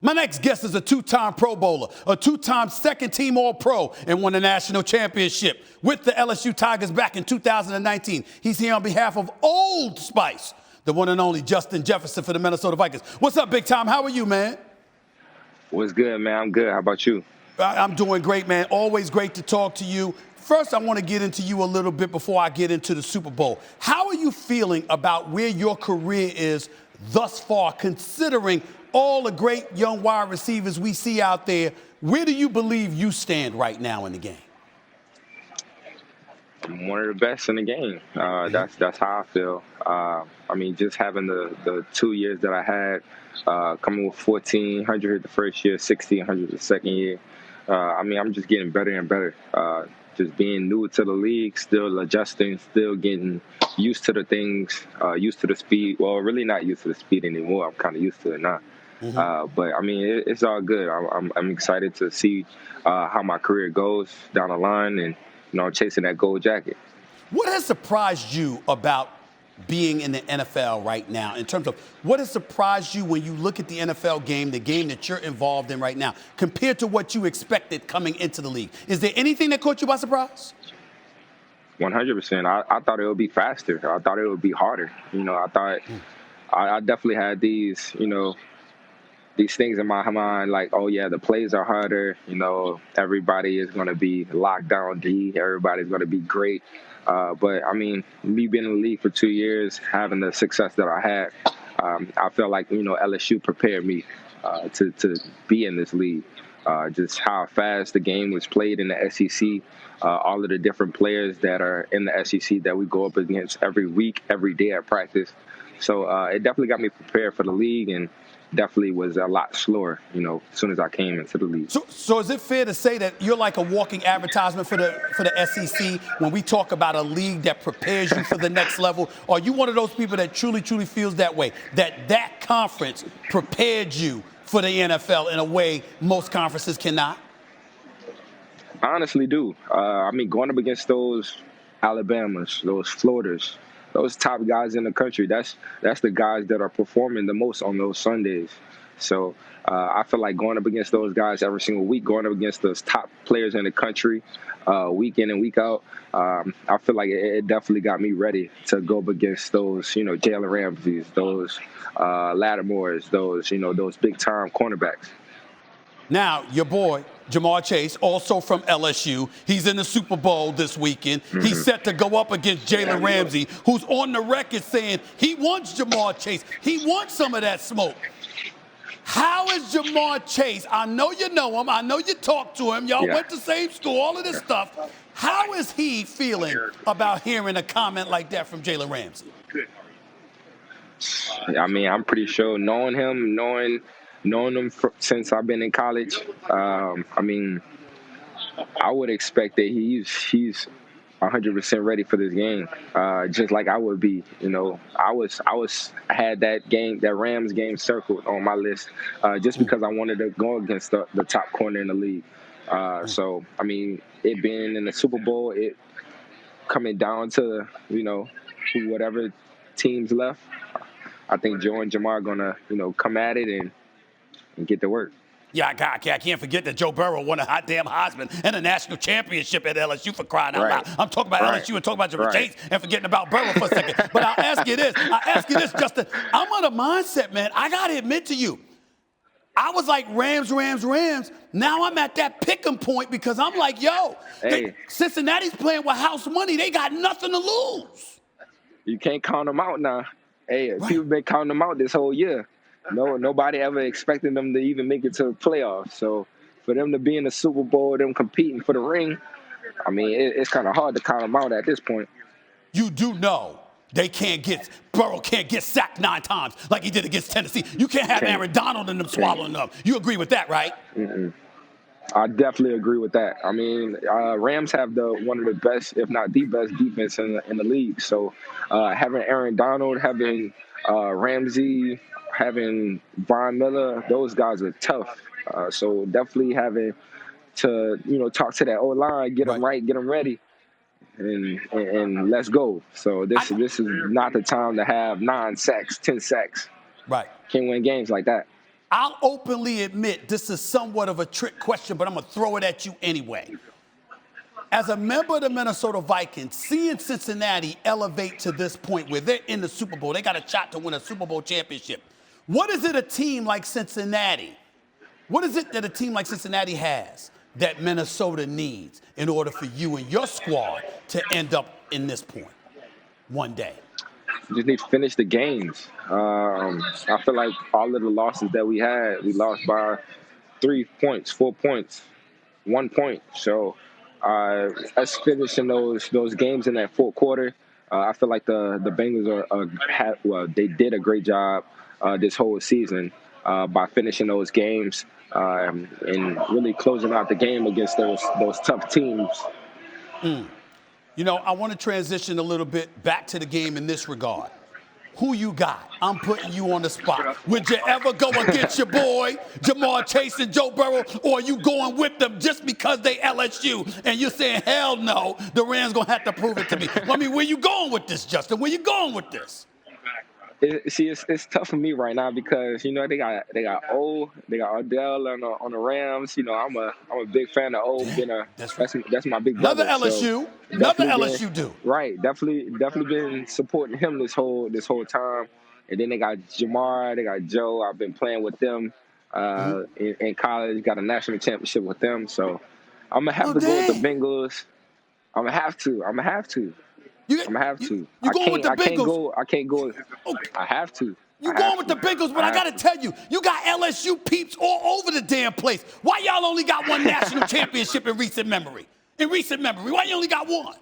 My next guest is a two-time Pro Bowler, a two-time second-team All-Pro, and won a national championship with the LSU Tigers back in 2019. He's here on behalf of Old Spice, the one and only Justin Jefferson for the Minnesota Vikings. What's up, Big Tom? How are you, man? What's good, man? I'm good. How about you? I'm doing great, man. Always great to talk to you. First, I want to get into you a little bit before I get into the Super Bowl. How are you feeling about where your career is thus far, considering all the great young wide receivers we see out there? Where do you believe you stand right now in the game? I'm one of the best in the game. That's how I feel. I mean, just having the 2 years that I had, coming with 1,400 the first year, 1,600 the second year. I mean, I'm just getting better and better. Just being new to the league, still adjusting, still getting used to the things, used to the speed. Well, really not used to the speed anymore. I'm kind of used to it now. But I mean, it's all good. I'm excited to see how my career goes down the line, and chasing that gold jacket. What has surprised you about being in the NFL right now, in terms of what has surprised you when you look at the NFL game, the game that you're involved in right now, compared to what you expected coming into the league? Is there anything that caught you by surprise? 100%. I thought it would be faster. I thought it would be harder. I thought I definitely had these things in my mind, like, oh yeah, the plays are harder. Everybody is going to be locked down D. Everybody's going to be great. But I mean, me being in the league for 2 years, having the success that I had, I felt like LSU prepared me to be in this league. Just how fast the game was played in the SEC, all of the different players that are in the SEC that we go up against every week, every day at practice. So it definitely got me prepared for the league, and definitely was a lot slower, as soon as I came into the league. So is it fair to say that you're like a walking advertisement for the SEC when we talk about a league that prepares you for the next level? Or are you one of those people that truly feels that way, that conference prepared you for the NFL in a way most conferences cannot? I honestly do. I mean, going up against those Alabamas, those Floridas, those top guys in the country, that's the guys that are performing the most on those Sundays. So I feel like going up against those guys every single week, going up against those top players in the country, week in and week out, I feel like it definitely got me ready to go up against those, Jalen Ramseys, those Lattimores, those big-time cornerbacks. Now, your boy, Ja'Marr Chase, also from LSU. He's in the Super Bowl this weekend. He's set to go up against Jalen Ramsey, who's on the record saying he wants Ja'Marr Chase. He wants some of that smoke. How is Ja'Marr Chase? I know you know him. I know you talked to him. Y'all went to the same school, all of this stuff. How is he feeling about hearing a comment like that from Jalen Ramsey? I mean, I'm pretty sure knowing him, knowing him since I've been in college, I mean, I would expect that he's 100% ready for this game, just like I would be. I had that Rams game circled on my list, just because I wanted to go against the top corner in the league. So I mean, it being in the Super Bowl, it coming down to whatever teams left, I think Joe and Ja'Marr gonna come at it and get to work. Yeah, I can't forget that Joe Burrow won a hot damn Heisman and a national championship at LSU, for crying out loud. I'm talking about LSU and talking about Ja'Marr Chase and forgetting about Burrow for a second. But I'll ask you this, Justin. I'm on a mindset, man. I got to admit to you, I was like Rams. Now I'm at that pick'em point because I'm like, Cincinnati's playing with house money. They got nothing to lose. You can't count them out now. Hey, people been counting them out this whole year. No, nobody ever expected them to even make it to the playoffs. So for them to be in the Super Bowl, them competing for the ring, I mean, it's kind of hard to count them out at this point. You do know Burrow can't get sacked 9 times like he did against Tennessee. You can't have Aaron Donald and them swallowing them. You agree with that, right? I definitely agree with that. I mean, Rams have one of the best, if not the best, defense in the league. So having Aaron Donald, having Ramsey, having Von Miller, those guys are tough. So definitely having to, talk to that O-line, get them right, get them ready, and let's go. So this is not the time to have 9 sacks, 10 sacks. Right. Can't win games like that. I'll openly admit this is somewhat of a trick question, but I'm going to throw it at you anyway. As a member of the Minnesota Vikings, seeing Cincinnati elevate to this point where they're in the Super Bowl, they got a shot to win a Super Bowl championship. What is it a team like Cincinnati, what is it that a team like Cincinnati has that Minnesota needs in order for you and your squad to end up in this point one day? We just need to finish the games. I feel like all of the losses that we had, we lost by 3 points, 4 points, 1 point. So us finishing those games in that fourth quarter, I feel like the Bengals they did a great job this whole season by finishing those games and really closing out the game against those tough teams. You know, I want to transition a little bit back to the game in this regard. Who you got? I'm putting you on the spot. Would you ever go against your boy, Ja'Marr Chase and Joe Burrow, or are you going with them just because they LSU and you're saying, hell no, the Rams going to have to prove it to me? I mean, where you going with this, Justin? Where you going with this? It's tough for me right now because they got Odell on the Rams. I'm a big fan of O. That's my big brother. Another LSU, LSU dude. Right, definitely been supporting him this whole time. And then they got Jamar, they got Joe. I've been playing with them in college. Got a national championship with them. So I'm gonna have to go with the Bengals. I'm gonna have to. I'm gonna have to. You going with the Bengals? I can't go. Okay. I have to. You going with the Bengals, but I got to tell you, you got LSU peeps all over the damn place. Why y'all only got one national championship in recent memory? Why you only got one?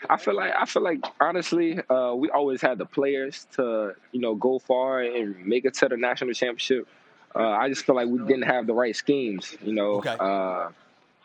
I feel like honestly, we always had the players to go far and make it to the national championship. I just feel like we didn't have the right schemes. Okay.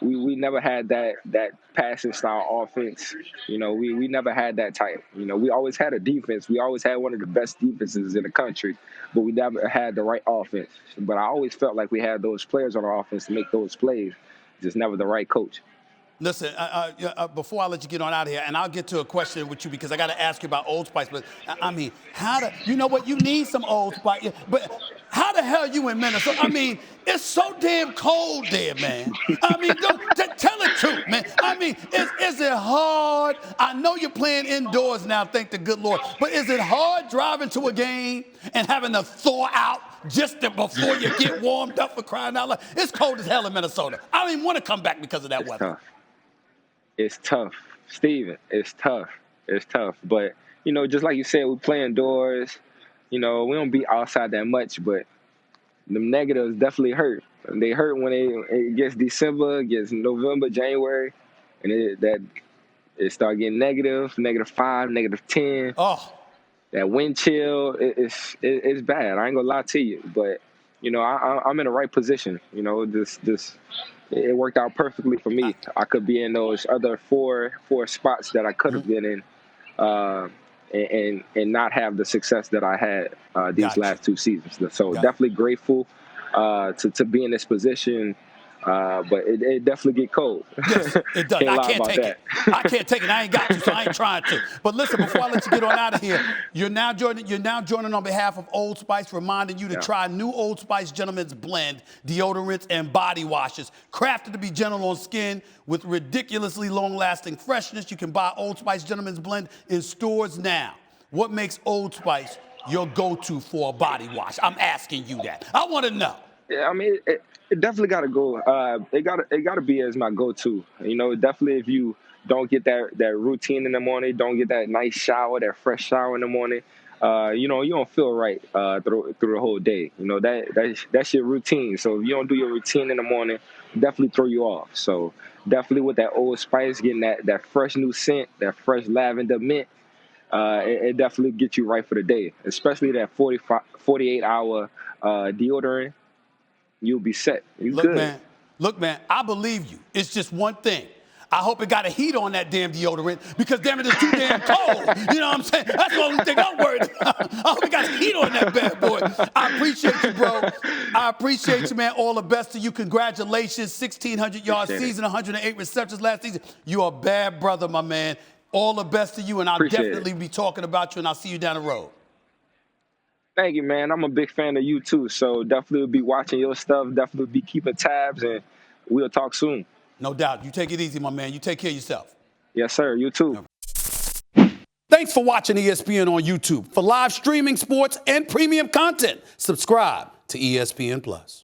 We never had that passing style offense. We never had that type. We always had a defense. We always had one of the best defenses in the country, but we never had the right offense. But I always felt like we had those players on our offense to make those plays, just never the right coach. Listen, before I let you get on out of here, and I'll get to a question with you because I got to ask you about Old Spice, but I mean, you know what? You need some Old Spice, but how the hell you in Minnesota? I mean, it's so damn cold there, man. I mean, tell the truth, man. I mean, is it hard? I know you're playing indoors now, thank the good Lord, but is it hard driving to a game and having to thaw out just before you get warmed up, for crying out loud? It's cold as hell in Minnesota. I don't even want to come back because of that weather. Tough. It's tough, Steven. It's tough. But, just like you said, we play indoors. We don't be outside that much, but the negatives definitely hurt. They hurt when it gets December, it gets November, January, and it start getting -5, -10. Oh. That wind chill, it's bad. I ain't gonna lie to you, but I'm in the right position. It worked out perfectly for me. I could be in those other four spots that I could have been in, and not have the success that I had these last 2 seasons. So definitely grateful to be in this position. But it definitely get cold. Yes, it does. I can't take it. I can't take it. I ain't got to, so I ain't trying to. But listen, before I let you get on out of here, you're now joining on behalf of Old Spice, reminding you to try new Old Spice Gentleman's Blend deodorants and body washes, crafted to be gentle on skin with ridiculously long-lasting freshness. You can buy Old Spice Gentleman's Blend in stores now. What makes Old Spice your go-to for a body wash? I'm asking you that. I want to know. Yeah, I mean, it definitely got to go. It got to be as my go-to. Definitely if you don't get that routine in the morning, don't get that nice shower, that fresh shower in the morning, you don't feel right through the whole day. That's your routine. So if you don't do your routine in the morning, definitely throw you off. So definitely with that Old Spice, getting that fresh new scent, that fresh lavender mint, it definitely gets you right for the day. Especially that 48-hour deodorant. You'll be set. Look, man, I believe you. It's just one thing. I hope it got a heat on that damn deodorant because, damn it, it's too damn cold. You know what I'm saying? That's the only thing I'm worried about. I hope it got a heat on that bad boy. I appreciate you, bro. I appreciate you, man. All the best to you. Congratulations. 1,600-yard season, 108 receptions last season. You're a bad brother, my man. All the best to you, and I'll definitely be talking about you, and I'll see you down the road. Thank you, man. I'm a big fan of you too. So definitely will be watching your stuff. Definitely be keeping tabs, and we'll talk soon. No doubt. You take it easy, my man. You take care of yourself. Yes, sir. You too. Thanks for watching ESPN on YouTube. For live streaming sports and premium content, subscribe to ESPN Plus.